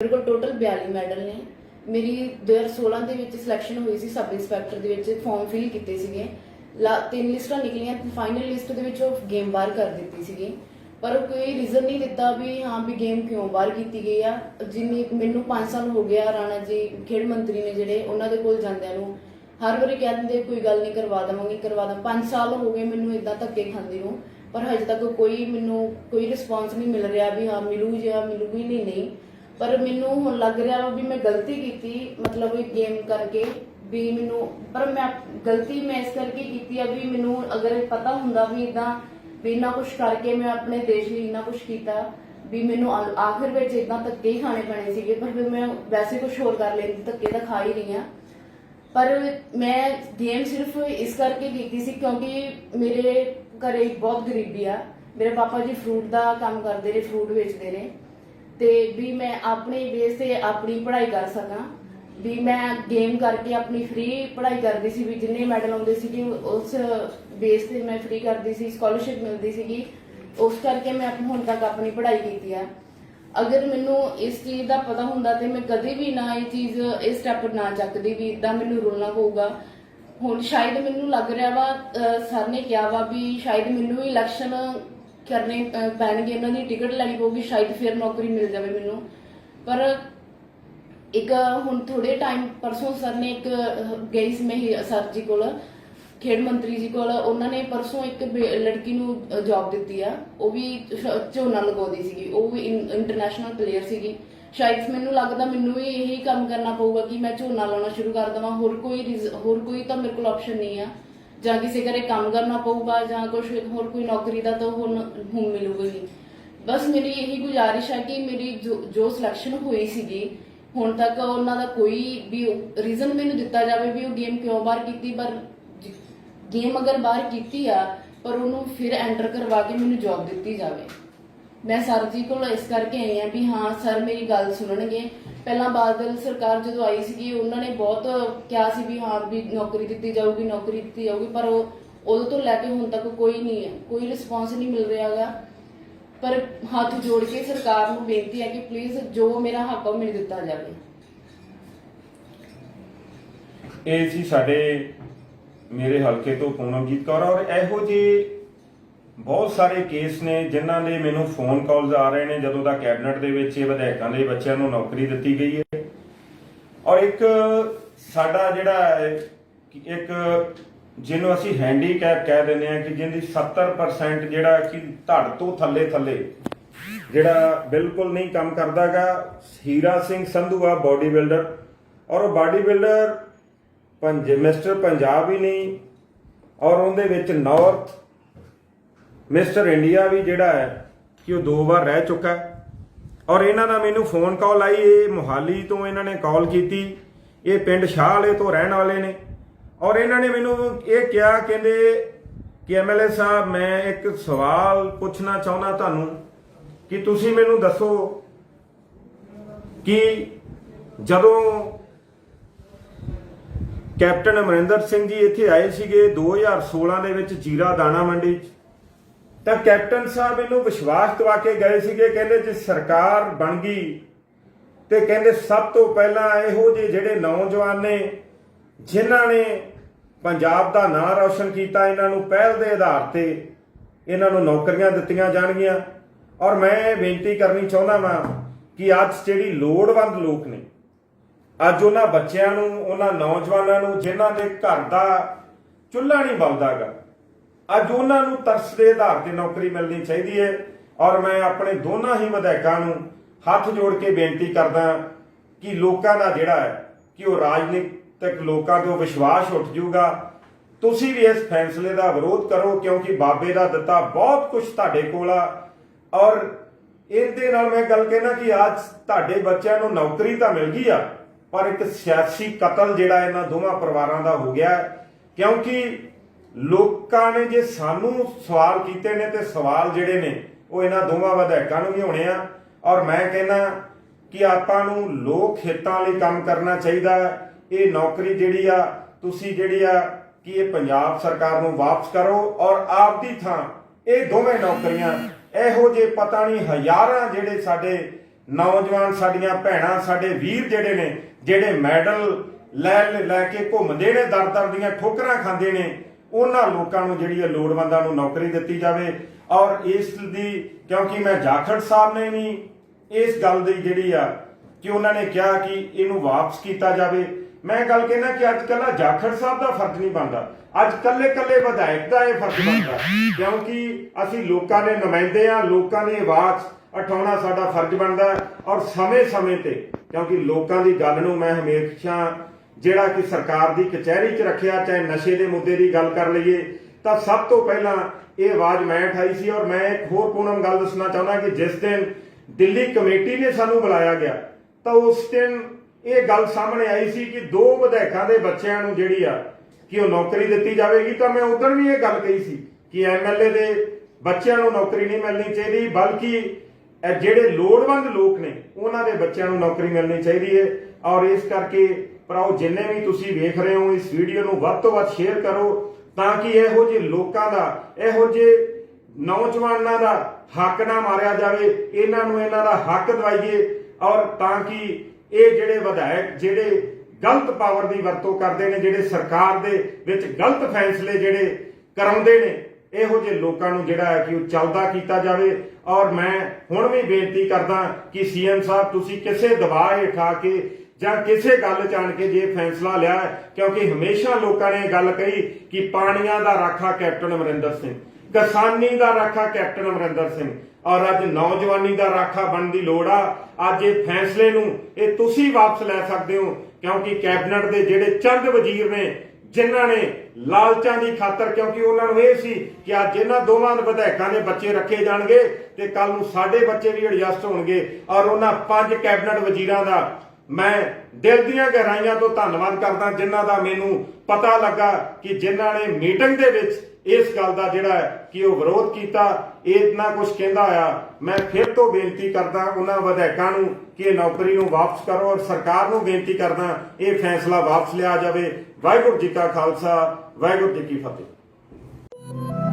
मेरे को total 42 medal ने। मेरी 2016 ਦੇ ਵਿੱਚ ਸਿਲੈਕਸ਼ਨ ਹੋਈ ਸੀ ਸਬ ਇੰਸਪੈਕਟਰ ਦੇ ਵਿੱਚ, ਫਾਰਮ ਫਿਲ ਕੀਤੇ ਸੀਗੇ। 3 ਲਿਸਟਾਂ ਨਿਕਲੀਆਂ, ਫਾਈਨਲ ਲਿਸਟ ਦੇ ਵਿੱਚ ਉਹ ਗੇਮ ਬਾਹਰ ਕਰ ਦਿੱਤੀ ਸੀਗੀ, ਪਰ ਉਹ ਕੋਈ ਰੀਜ਼ਨ ਨਹੀਂ ਦਿੱਤਾ ਵੀ ਹਾਂ ਵੀ ਗੇਮ ਕਿਉਂ ਬਾਹਰ ਕੀਤੀ ਗਈ ਆ। ਜਿੰਨੀ ਮੈਨੂੰ 5 ਸਾਲ ਹੋ ਗਿਆ, ਰਾਣਾ ਜੀ ਖੇਡ ਮੰਤਰੀ ਨੇ ਜਿਹੜੇ, ਉਹਨਾਂ ਦੇ ਕੋਲ ਜਾਂਦਿਆਂ ਨੂੰ ਹਰ ਵਾਰੀ ਕਹਿ ਦਿੰਦੇ ਕੋਈ ਗੱਲ ਨਹੀਂ, ਕਰਵਾ ਦੇਵਾਂਗੇ ਕਰਵਾ ਦਾਂ। 5 ਸਾਲ ਹੋ ਗਏ ਮੈਨੂੰ ਇਦਾਂ ਧੱਕੇ ਖਾਂਦੇ ਨੂੰ, ਪਰ ਹਜੇ ਤੱਕ ਮੈਨੂੰ ਕੋਈ ਰਿਸਪੌਂਸ ਨਹੀਂ ਮਿਲ ਰਿਹਾ ਵੀ ਹਾਂ ਮਿਲੂਗੀ ਨਹੀਂ। पर मैनू हुण लग रहा वा भी मैं गलती की, मतलब गेम करके भी मैनू, पर मैं गलती मैं इस करके की भी मैनू अगर पता हुंदा भी इदा भी इन्ना कुछ करके मैं अपने देश लिए इन्ना कुछ किया भी मैनू आखिर में इदा धक्के ही खाने पैने सीगे, पर फिर मैं वैसे कुछ होर कर लेती, धक्के तो खा ही रही हाँ। पर मैं गेम सिर्फ इस करके की सी क्योंकि मेरे घरे बहुत गरीबी आ। मेरे पापा जी फ्रूट का काम करते रहे, फ्रूट बेचते रहे, ते भी मैं अपने बेस से अपनी पढ़ाई कर सका भी मैं गेम करके अपनी फ्री पढ़ाई करती सी, भी जिन्ने मैडल आते सी उस बेस से मैं फ्री करती सी, स्कॉलरशिप मिलती सी, उस करके मैं हुण तक अपनी पढ़ाई की है। अगर मैनू इस चीज़ का पता हुंदा ते मैं कभी भी ना ये चीज़ ये स्टैप ना चकदी भी इदा मैनू रुलना पऊगा। हुण शायद मैनू लग रहा वा सर ने कहा वा भी शायद मैनू इलैक्शन करने पैणगे, इन्हां दी टिकट लैनी पऊगी, शायद फिर नौकरी मिल जाए मैनू। पर एक हुण थोड़े टाइम परसों सर ने एक गई सी मैं सर जी कोल, खेड मंत्री जी कोल, उन्होंने परसों एक लड़की नूं जॉब दित्ती आ, वो भी झोना लगाउंदी सीगी, वो भी इंटरनेशनल प्लेयर सीगी। शायद मैनू लगदा मैनू भी यही काम करना पऊगा कि मैं झोना लाना शुरू कर देवां, होर कोई तो मेरे कोल ऑप्शन नहीं है, ਜਾਂ ਕਿਸੇ ਘਰੇ ਕੰਮ ਕਰਨਾ ਪਊਗਾ ਜਾਂ ਕੁਝ ਹੋਰ ਕੋਈ ਨੌਕਰੀ ਦਾ ਤਾਂ ਹੁਣ ਮਿਲੂਗਾ ਨਹੀਂ। ਬਸ ਮੇਰੀ ਇਹੀ ਗੁਜ਼ਾਰਿਸ਼ ਹੈ ਕਿ ਮੇਰੀ ਜੋ ਸਿਲੈਕਸ਼ਨ ਹੋਈ ਸੀਗੀ ਹੁਣ ਤੱਕ ਉਹਨਾਂ ਦਾ ਕੋਈ ਵੀ ਰੀਜ਼ਨ ਮੈਨੂੰ ਦਿੱਤਾ ਜਾਵੇ ਵੀ ਉਹ ਗੇਮ ਕਿਉਂ ਬਾਹਰ ਕੀਤੀ। ਪਰ ਗੇਮ ਅਗਰ ਬਾਹਰ ਕੀਤੀ ਆ ਪਰ ਉਹਨੂੰ ਫਿਰ ਐਂਟਰ ਕਰਵਾ ਕੇ ਮੈਨੂੰ ਜੌਬ ਦਿੱਤੀ ਜਾਵੇ। मैं सर जी को इस करके आई हाँ भी हाँ सर मेरी गल सुनणगे। पहला बादल सरकार जो आई सी उन्होंने बहुत कहा सी भी हाँ भी नौकरी दी जाऊगी, पर उदों तो लैके हुण तक कोई नहीं है, कोई रिस्पॉन्स नहीं मिल रहा है। पर हाथ जोड़ के सरकार नूं बेनती है कि प्लीज़ जो मेरा हक है मैनूं दिता जाए। ये सी साडे मेरे हल्के तो पूनमजीत कौर, और इहो जी बहुत सारे केस ने जिन्हां दे मैनू फोन कॉल्स आ रहे हैं जदों दा कैबिनेट दे विच विधायकां दे बच्चों नूं नौकरी दित्ती गई है। और एक साडा जिहड़ा एक जिन्हों असीं हैंडीकैप कह दिंदे हां कि जिहदी 70% जिहड़ा कि धड़ तो थल्ले जिहड़ा बिल्कुल नहीं काम करदा गा। हीरा सिंह संधू आ बॉडी बिल्डर, और वो बॉडी बिल्डर मिस्टर पंजाब ही नहीं, और उहदे विच नॉर्थ मिस्टर इंडिया भी जिहड़ा है कि वो 2 बार रह चुका है। और इन्हां दा मैनू फोन कॉल आई, ये मोहाली तो इन्होंने कॉल की, ये पिंड शाह वाले तो रहन वाले ने, और इन्होंने मैनू ये कहा कहते कि MLA साहब मैं एक सवाल पूछना चाहना तुहानू कि तुसी मैनू दसो कि जदों कैप्टन अमरिंदर सिंह जी इत्थे आए सीगे 2016 दे विच जीरा दाणा मंडी, तो कैप्टन साहब इनू विश्वास दवा के गए सीगे, कहंदे जे सरकार बन गई तो कहंदे सब तो पहला इहो जे जिहड़े नौजवान ने जिन्हां ने पंजाब दा नां रोशन कीता, इन्हां नूं पहल दे आधार ते इन्हां नूं नौकरियां दित्तियां जाणगीਆਂ। और मैं बेनती करनी चाहुंदा वां कि अज जिहड़ी लोड़वंद लोक ने, अज उन्हां बच्चिआं नूं, उन्हां नौजवानां नूं जिन्हां दे घर दा चुल्हा नहीं बलदा गा, अज उन्होंने तरस के आधार पर नौकरी मिलनी चाहिए है। और मैं अपने दोनों ही विधायकों को हाथ जोड़ के बेनती करदा कि लोगों का जिहड़ा है कि वो राजनीतिक लोगों को विश्वास उठ जूगा। तुसी भी इस फैसले का विरोध करो क्योंकि बाबे का दिता बहुत कुछ तुहाडे कोल आ। और इहदे नाल मैं गल कहना कि अज तुहाडे बच्चों को नौकरी तो मिल गई आ, पर एक सियासी कतल जिहड़ा इन्हां दोवां परिवारां दा हो गया, क्योंकि लोकां ने जे सानू सवाल कीते ने ते सवाल जिहड़े ने वो इन्हां दोवां विधायकां नूं भी होणे आ। और मैं कहना कि आपां नूं लोक हितां लई काम करना चाहिदा। ये नौकरी जिहड़ी आ तुसीं जिहड़ी आ कि ये पंजाब सरकार नूं वापस करो, और आप दी थां ये दोवें नौकरियां इहो जे पता नहीं हज़ारां जिहड़े साडे ਨੌਜਵਾਨ ਸਾਡੀਆਂ ਭੈਣਾਂ ਸਾਡੇ ਵੀਰ ਜਿਹੜੇ ਨੇ ਜਿਹੜੇ ਮੈਡਲ ਲੈ ਕੇ ਘੁੰਮਦੇ ਨੇ ਦਰ ਦੀਆਂ ਠੋਕਰਾਂ ਖਾਂਦੇ ਨੇ ਉਹਨਾਂ ਲੋਕਾਂ ਨੂੰ ਜਿਹੜੀ ਹੈ ਲੋੜਵੰਦਾਂ ਨੂੰ ਨੌਕਰੀ ਦਿੱਤੀ ਜਾਵੇ। ਔਰ ਇਸ ਦੀ ਕਿਉਂਕਿ ਮੈਂ ਜਾਖੜ ਸਾਹਿਬ ਨੇ ਵੀ ਇਸ ਗੱਲ ਦੀ ਜਿਹੜੀ ਆ ਕਿ ਉਹਨਾਂ ਨੇ ਕਿਹਾ ਕਿ ਇਹਨੂੰ ਵਾਪਸ ਕੀਤਾ ਜਾਵੇ। ਮੈਂ ਗੱਲ ਕਹਿਣਾ ਕਿ ਅੱਜ ਕੱਲ੍ਹ ਜਾਖੜ ਸਾਹਿਬ ਦਾ ਫਰਜ਼ ਨਹੀਂ ਬਣਦਾ, ਅੱਜ ਕੱਲੇ ਵਿਧਾਇਕ ਦਾ ਇਹ ਫਰਜ਼ ਬਣਦਾ ਕਿਉਂਕਿ ਅਸੀਂ ਲੋਕਾਂ ਦੇ ਨੁਮਾਇੰਦੇ ਆ, ਲੋਕਾਂ ਦੀ ਆਵਾਜ਼ ਉਠਾਉਣਾ ਸਾਡਾ ਫਰਜ਼ ਬਣਦਾ। ਔਰ ਸਮੇਂ ਤੇ ਕਿਉਂਕਿ ਲੋਕਾਂ ਦੀ ਗੱਲ ਨੂੰ ਮੈਂ ਹਮੇਸ਼ਾ ਜਿਹੜਾ ਕਿ ਸਰਕਾਰ ਦੀ ਕਚਹਿਰੀ 'ਚ ਰੱਖਿਆ, ਚਾਹੇ ਨਸ਼ੇ ਦੇ ਮੁੱਦੇ ਦੀ ਗੱਲ ਕਰ ਲਈਏ ਤਾਂ ਸਭ ਤੋਂ ਪਹਿਲਾਂ ਇਹ ਆਵਾਜ਼ ਮੈਂ ਉਠਾਈ ਸੀ। ਔਰ ਮੈਂ ਇੱਕ ਹੋਰ ਪੂਨਮ ਗੱਲ ਦੱਸਣਾ ਚਾਹੁੰਦਾ ਕਿ ਜਿਸ ਦਿਨ ਦਿੱਲੀ ਕਮੇਟੀ ਨੇ ਸਾਨੂੰ ਬੁਲਾਇਆ ਗਿਆ ਤਾਂ ਉਸ ਦਿਨ ਇਹ ਗੱਲ ਸਾਹਮਣੇ ਆਈ ਸੀ ਕਿ 2 ਵਿਧਾਇਕਾਂ ਦੇ ਬੱਚਿਆਂ ਨੂੰ ਜਿਹੜੀ ਆ ਕਿ ਉਹ ਨੌਕਰੀ ਦਿੱਤੀ ਜਾਵੇਗੀ। ਤਾਂ ਮੈਂ ਉਦੋਂ ਵੀ ਇਹ ਗੱਲ ਕਹੀ ਸੀ ਕਿ ਐਮਐਲਏ ਦੇ ਬੱਚਿਆਂ ਨੂੰ ਨੌਕਰੀ ਨਹੀਂ ਮਿਲਣੀ ਚਾਹੀਦੀ, ਬਲਕਿ ਜਿਹੜੇ ਲੋੜਵੰਦ ਲੋਕ ਨੇ ਉਹਨਾਂ ਦੇ ਬੱਚਿਆਂ ਨੂੰ ਨੌਕਰੀ ਮਿਲਣੀ ਚਾਹੀਦੀ ਹੈ। ਔਰ ਇਸ ਕਰਕੇ ਭਰਾਓ ਜਿੰਨੇ ਵੀ ਤੁਸੀਂ ਵੇਖ ਰਹੇ ਹੋ ਇਸ ਵੀਡੀਓ ਨੂੰ ਵੱਧ ਤੋਂ ਵੱਧ ਸ਼ੇਅਰ ਕਰੋ ਤਾਂ ਕਿ ਇਹੋ ਜਿਹੇ ਲੋਕਾਂ ਦਾ, ਇਹੋ ਜਿਹੇ ਨੌਜਵਾਨਾਂ ਦਾ ਹੱਕ ਨਾ ਮਾਰਿਆ ਜਾਵੇ, ਇਹਨਾਂ ਨੂੰ ਇਹਨਾਂ ਦਾ ਹੱਕ ਦਿਵਾਈਏ। ਔਰ ਤਾਂ ਕਿ ਇਹ ਜਿਹੜੇ ਵਿਧਾਇਕ ਜਿਹੜੇ ਗਲਤ ਪਾਵਰ ਦੀ ਵਰਤੋਂ ਕਰਦੇ ਨੇ, ਜਿਹੜੇ ਸਰਕਾਰ ਦੇ ਵਿੱਚ ਗਲਤ ਫੈਸਲੇ ਜਿਹੜੇ ਕਰਾਉਂਦੇ ਨੇ, ਇਹੋ ਜਿਹੇ ਲੋਕਾਂ ਨੂੰ ਜਿਹੜਾ ਹੈ ਕਿ ਉਹ ਚੱਲਦਾ ਕੀਤਾ ਜਾਵੇ। ਔਰ ਮੈਂ ਹੁਣ ਵੀ ਬੇਨਤੀ ਕਰਦਾ ਕਿ ਸੀਐਮ ਸਾਹਿਬ ਤੁਸੀਂ ਕਿਸੇ ਦਬਾਅ ਹੇਠ ਆ ਕੇ ਜਾਂ ਕਿਸੇ ਗੱਲ ਜਾਣ ਕੇ ਜੇ ਫੈਸਲਾ ਲਿਆ, ਕਿਉਂਕਿ ਹਮੇਸ਼ਾ ਲੋਕਾਂ ਨੇ ਇਹ ਗੱਲ ਕਹੀ ਕਿ ਪਾਣੀਆਂ ਦਾ ਰਾਖਾ ਕੈਪਟਨ ਅਮਰਿੰਦਰ ਸਿੰਘ, ਕਿਸਾਨੀ ਦਾ ਰਾਖਾ ਕੈਪਟਨ ਅਮਰਿੰਦਰ ਸਿੰਘ, ਔਰ ਅੱਜ ਨੌਜਵਾਨੀ ਦਾ ਰਾਖਾ ਬਣਨ ਦੀ ਲੋੜ ਆ। ਅੱਜ ਇਹ ਫੈਸਲੇ ਨੂੰ ਇਹ ਤੁਸੀਂ ਵਾਪਸ ਲੈ ਸਕਦੇ ਹੋ ਕਿਉਂਕਿ ਕੈਬਨਿਟ ਦੇ ਜਿਹੜੇ ਚੰਦ ਵਜ਼ੀਰ ਨੇ ਜਿਨ੍ਹਾਂ ਨੇ ਲਾਲਚਾਂ ਦੀ ਖਾਤਰ, ਕਿਉਂਕਿ ਉਹਨਾਂ ਨੂੰ ਇਹ ਸੀ ਕਿ ਅੱਜ ਇਹਨਾਂ ਦੋਵਾਂ ਵਿਧਾਇਕਾਂ ਦੇ ਬੱਚੇ ਰੱਖੇ ਜਾਣਗੇ ਤੇ ਕੱਲ ਨੂੰ ਸਾਡੇ ਬੱਚੇ ਵੀ ਐਡਜਸਟ ਹੋਣਗੇ। ਔਰ ਉਹਨਾਂ 5 ਕੈਬਨਿਟ ਵਜ਼ੀਰਾਂ ਦਾ ਮੈਂ ਦਿਲ ਦੀਆਂ ਗਹਿਰਾਈਆਂ ਤੋਂ ਧੰਨਵਾਦ ਕਰਦਾ ਜਿਨ੍ਹਾਂ ਦਾ ਮੈਨੂੰ ਪਤਾ ਲੱਗਾ ਕਿ ਜਿਨ੍ਹਾਂ ਨੇ ਮੀਟਿੰਗ ਦੇ ਵਿੱਚ ਇਸ ਗੱਲ ਦਾ ਜਿਹੜਾ ਕਿ ਉਹ ਵਿਰੋਧ ਕੀਤਾ, ਇਤਨਾ ਕੁਝ ਕਹਿੰਦਾ ਆ। ਮੈਂ ਫਿਰ ਤੋਂ ਬੇਨਤੀ ਕਰਦਾ ਉਹਨਾਂ ਵਿਧਾਇਕਾਂ ਨੂੰ ਕਿ ਇਹ ਨੌਕਰੀ ਨੂੰ ਵਾਪਸ ਕਰੋ ਔਰ ਸਰਕਾਰ ਨੂੰ ਬੇਨਤੀ ਕਰਦਾ ਇਹ ਫੈਸਲਾ ਵਾਪਸ ਲਿਆ ਜਾਵੇ। ਵਾਹਿਗੁਰੂ ਜੀ ਕਾ ਖਾਲਸਾ, ਵਾਹਿਗੁਰੂ ਜੀ ਕੀ ਫਤਿਹ।